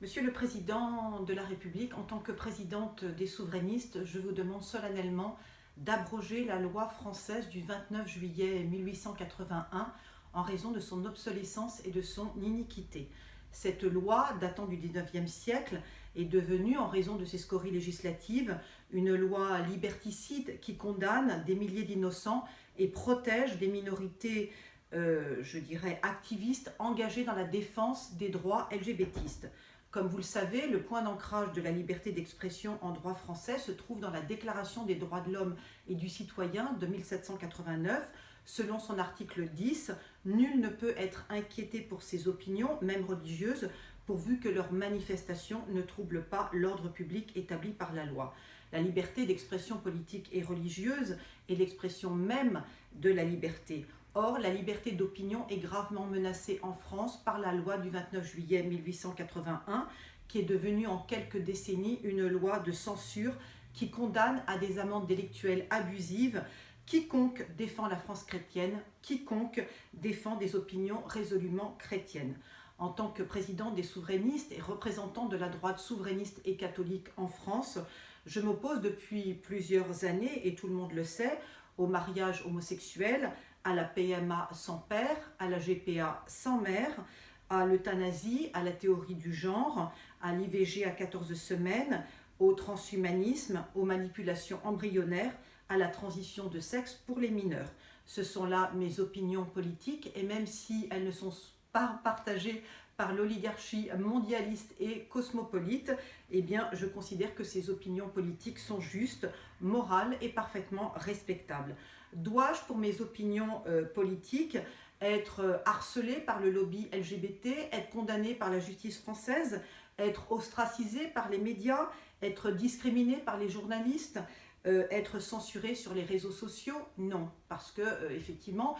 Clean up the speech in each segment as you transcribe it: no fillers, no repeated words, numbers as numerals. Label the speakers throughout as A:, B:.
A: Monsieur le Président de la République, en tant que présidente des souverainistes, je vous demande solennellement d'abroger la loi française du 29 juillet 1881 en raison de son obsolescence et de son iniquité. Cette loi, datant du XIXe siècle, est devenue, en raison de ses scories législatives, une loi liberticide qui condamne des milliers d'innocents et protège des minorités, activistes engagées dans la défense des droits LGBTistes. Comme vous le savez, le point d'ancrage de la liberté d'expression en droit français se trouve dans la Déclaration des droits de l'homme et du citoyen de 1789. Selon son article 10, nul ne peut être inquiété pour ses opinions, même religieuses, pourvu que leurs manifestations ne troublent pas l'ordre public établi par la loi. La liberté d'expression politique et religieuse est l'expression même de la liberté. Or, la liberté d'opinion est gravement menacée en France par la loi du 29 juillet 1881, qui est devenue en quelques décennies une loi de censure qui condamne à des amendes délictuelles abusives quiconque défend la France chrétienne, quiconque défend des opinions résolument chrétiennes. En tant que président des souverainistes et représentant de la droite souverainiste et catholique en France, je m'oppose depuis plusieurs années, et tout le monde le sait, au mariage homosexuel, à la PMA sans père, à la GPA sans mère, à l'euthanasie, à la théorie du genre, à l'IVG à 14 semaines, au transhumanisme, aux manipulations embryonnaires, à la transition de sexe pour les mineurs. Ce sont là mes opinions politiques, et même si elles ne sont pas partagées par l'oligarchie mondialiste et cosmopolite, eh bien, je considère que ces opinions politiques sont justes, morales et parfaitement respectables. Dois-je, pour mes opinions politiques, être harcelé par le lobby LGBT, être condamné par la justice française, être ostracisé par les médias, être discriminé par les journalistes, être censuré sur les réseaux sociaux? Non, parce que effectivement,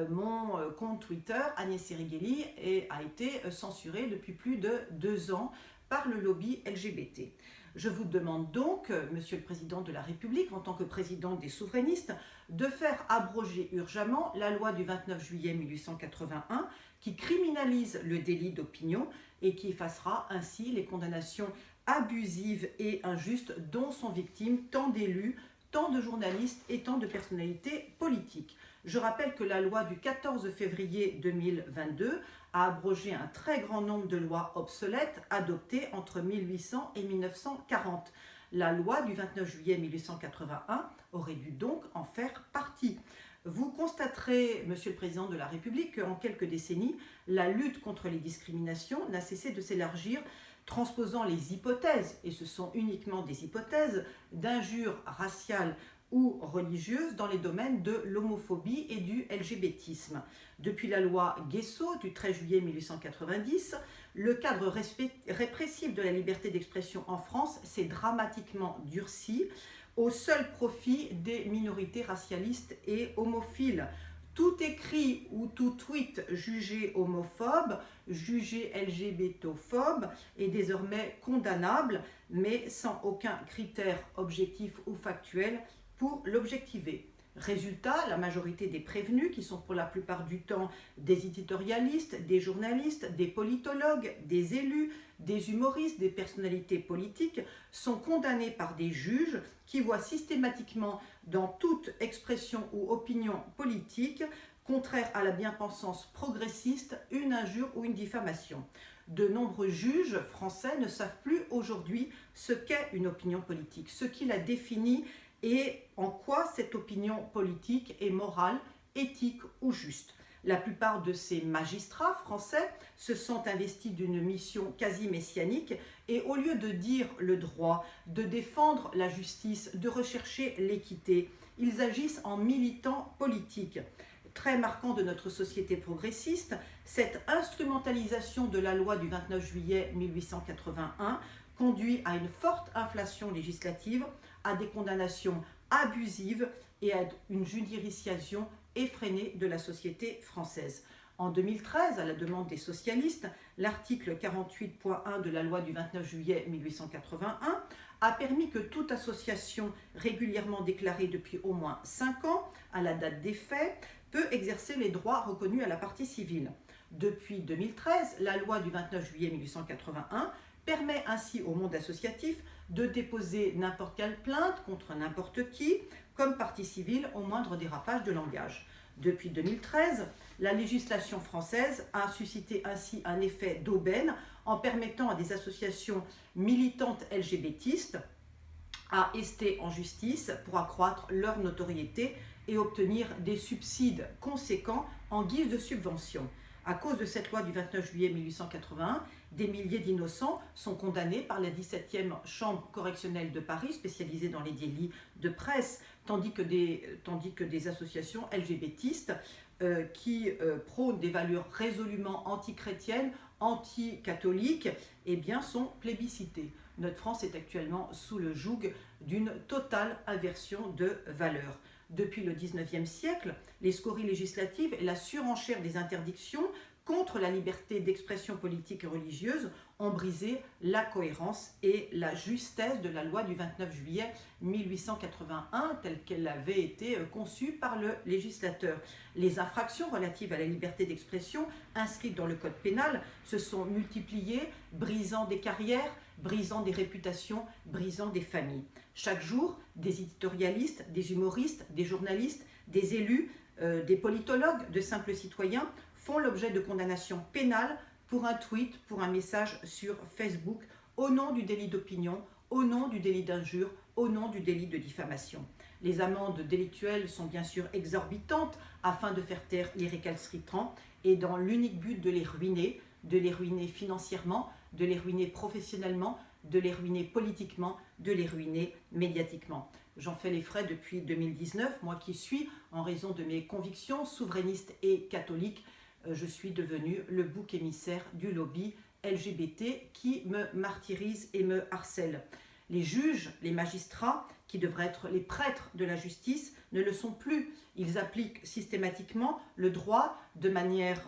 A: mon compte Twitter, Agnès Serigeli, a été censuré depuis plus de 2 ans par le lobby LGBT. Je vous demande donc, Monsieur le Président de la République, en tant que président des souverainistes, de faire abroger urgemment la loi du 29 juillet 1881 qui criminalise le délit d'opinion et qui effacera ainsi les condamnations abusives et injustes dont sont victimes tant d'élus, tant de journalistes et tant de personnalités politiques. Je rappelle que la loi du 14 février 2022 a abrogé un très grand nombre de lois obsolètes adoptées entre 1800 et 1940. La loi du 29 juillet 1881 aurait dû donc en faire partie. Vous constaterez, Monsieur le Président de la République, qu'en quelques décennies, la lutte contre les discriminations n'a cessé de s'élargir, transposant les hypothèses, et ce sont uniquement des hypothèses, d'injures raciales ou religieuses dans les domaines de l'homophobie et du LGBTisme. Depuis la loi Guessot du 13 juillet 1890, le cadre répressif de la liberté d'expression en France s'est dramatiquement durci au seul profit des minorités racialistes et homophiles. Tout écrit ou tout tweet jugé homophobe, jugé LGBTophobe est désormais condamnable, mais sans aucun critère objectif ou factuel pour l'objectiver. Résultat, la majorité des prévenus, qui sont pour la plupart du temps des éditorialistes, des journalistes, des politologues, des élus, des humoristes, des personnalités politiques, sont condamnés par des juges qui voient systématiquement dans toute expression ou opinion politique contraire à la bien-pensance progressiste une injure ou une diffamation. De nombreux juges français ne savent plus aujourd'hui ce qu'est une opinion politique, ce qui la définit et en quoi cette opinion politique est morale, éthique ou juste. La plupart de ces magistrats français se sont investis d'une mission quasi messianique et au lieu de dire le droit, de défendre la justice, de rechercher l'équité, ils agissent en militants politiques. Très marquant de notre société progressiste, cette instrumentalisation de la loi du 29 juillet 1881 conduit à une forte inflation législative, à des condamnations abusives et à une judiciarisation effrénée de la société française. En 2013, à la demande des socialistes, l'article 48.1 de la loi du 29 juillet 1881 a permis que toute association régulièrement déclarée depuis au moins 5 ans, à la date des faits, peut exercer les droits reconnus à la partie civile. Depuis 2013, la loi du 29 juillet 1881 permet ainsi au monde associatif de déposer n'importe quelle plainte contre n'importe qui, comme partie civile au moindre dérapage de langage. Depuis 2013, la législation française a suscité ainsi un effet d'aubaine en permettant à des associations militantes LGBTistes à ester en justice pour accroître leur notoriété et obtenir des subsides conséquents en guise de subvention. À cause de cette loi du 29 juillet 1881, des milliers d'innocents sont condamnés par la 17e chambre correctionnelle de Paris, spécialisée dans les délits de presse, tandis que des associations LGBTistes qui prônent des valeurs résolument antichrétiennes, anti-catholiques, sont plébiscitées. Notre France est actuellement sous le joug d'une totale inversion de valeurs. Depuis le 19e siècle, les scories législatives et la surenchère des interdictions contre la liberté d'expression politique et religieuse ont brisé la cohérence et la justesse de la loi du 29 juillet 1881 telle qu'elle avait été conçue par le législateur. Les infractions relatives à la liberté d'expression inscrites dans le code pénal se sont multipliées, brisant des carrières, brisant des réputations, brisant des familles. Chaque jour, des éditorialistes, des humoristes, des journalistes, des élus, des politologues, de simples citoyens font l'objet de condamnations pénales pour un tweet, pour un message sur Facebook, au nom du délit d'opinion, au nom du délit d'injure, au nom du délit de diffamation. Les amendes délictuelles sont bien sûr exorbitantes afin de faire taire les récalcitrants et dans l'unique but de les ruiner financièrement, de les ruiner professionnellement, de les ruiner politiquement, de les ruiner médiatiquement. J'en fais les frais depuis 2019, moi qui suis, en raison de mes convictions souverainistes et catholiques, je suis devenu le bouc émissaire du lobby LGBT qui me martyrise et me harcèle. Les juges, les magistrats, qui devraient être les prêtres de la justice, ne le sont plus. Ils appliquent systématiquement le droit de manière,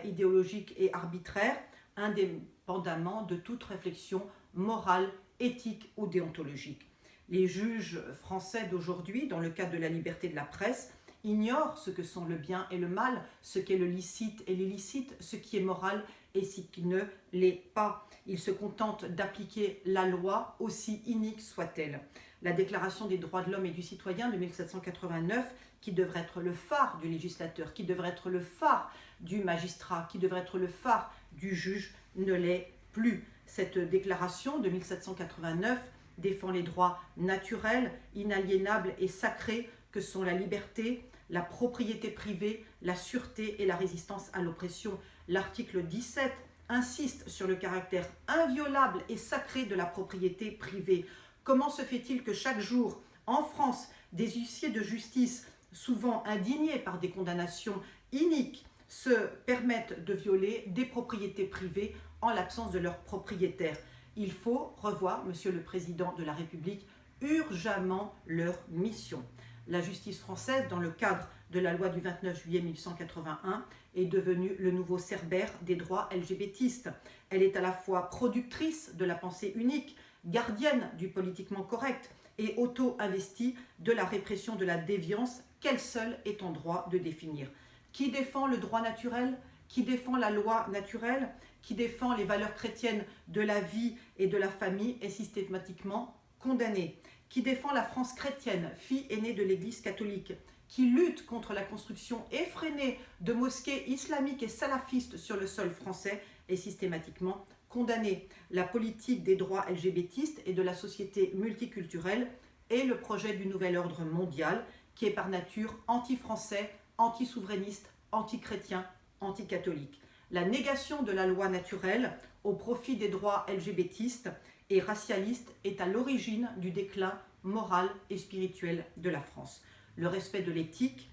A: idéologique et arbitraire, indépendamment de toute réflexion morale, éthique ou déontologique. Les juges français d'aujourd'hui, dans le cadre de la liberté de la presse, ignorent ce que sont le bien et le mal, ce qu'est le licite et l'illicite, ce qui est moral et ce qui ne l'est pas. Ils se contentent d'appliquer la loi, aussi inique soit-elle. La Déclaration des droits de l'homme et du citoyen de 1789, qui devrait être le phare du législateur, qui devrait être le phare du magistrat, qui devrait être le phare du juge, ne l'est plus. Cette déclaration de 1789 défend les droits naturels, inaliénables et sacrés que sont la liberté, la propriété privée, la sûreté et la résistance à l'oppression. L'article 17 insiste sur le caractère inviolable et sacré de la propriété privée. Comment se fait-il que chaque jour, en France, des huissiers de justice, souvent indignés par des condamnations iniques, se permettent de violer des propriétés privées en l'absence de leurs propriétaires? Il faut revoir, Monsieur le Président de la République, urgemment leur mission. La justice française, dans le cadre de la loi du 29 juillet 1881, est devenue le nouveau cerbère des droits LGBTistes. Elle est à la fois productrice de la pensée unique, gardienne du politiquement correct et auto-investie de la répression de la déviance qu'elle seule est en droit de définir. Qui défend le droit naturel? Qui défend la loi naturelle? Qui défend les valeurs chrétiennes de la vie et de la famille est systématiquement condamné. Qui défend la France chrétienne, fille aînée de l'Église catholique, qui lutte contre la construction effrénée de mosquées islamiques et salafistes sur le sol français, est systématiquement condamné. La politique des droits LGBTistes et de la société multiculturelle est le projet du nouvel ordre mondial qui est par nature anti-français, anti-souverainiste, anti-chrétien, anti-catholique. La négation de la loi naturelle au profit des droits LGBTistes et racialistes est à l'origine du déclin moral et spirituel de la France. Le respect de l'éthique,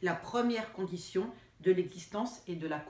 A: la première condition de l'existence et de la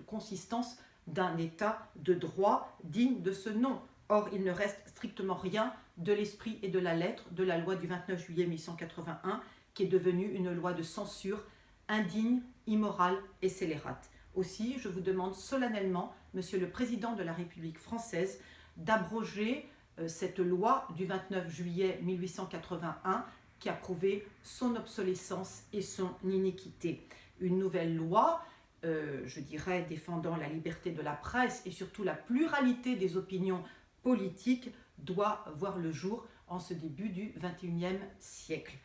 A: consistance d'un état de droit digne de ce nom. Or, il ne reste strictement rien de l'esprit et de la lettre de la loi du 29 juillet 1881, qui est devenue une loi de censure indigne, immorale et scélérate. Aussi, je vous demande solennellement, Monsieur le Président de la République française, d'abroger cette loi du 29 juillet 1881 qui a prouvé son obsolescence et son iniquité. Une nouvelle loi je dirais, défendant la liberté de la presse et surtout la pluralité des opinions politiques, doit voir le jour en ce début du XXIe siècle.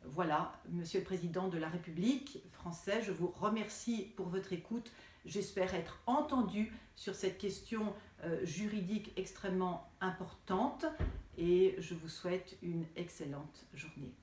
A: Voilà, Monsieur le Président de la République français, je vous remercie pour votre écoute. J'espère être entendu sur cette question juridique extrêmement importante et je vous souhaite une excellente journée.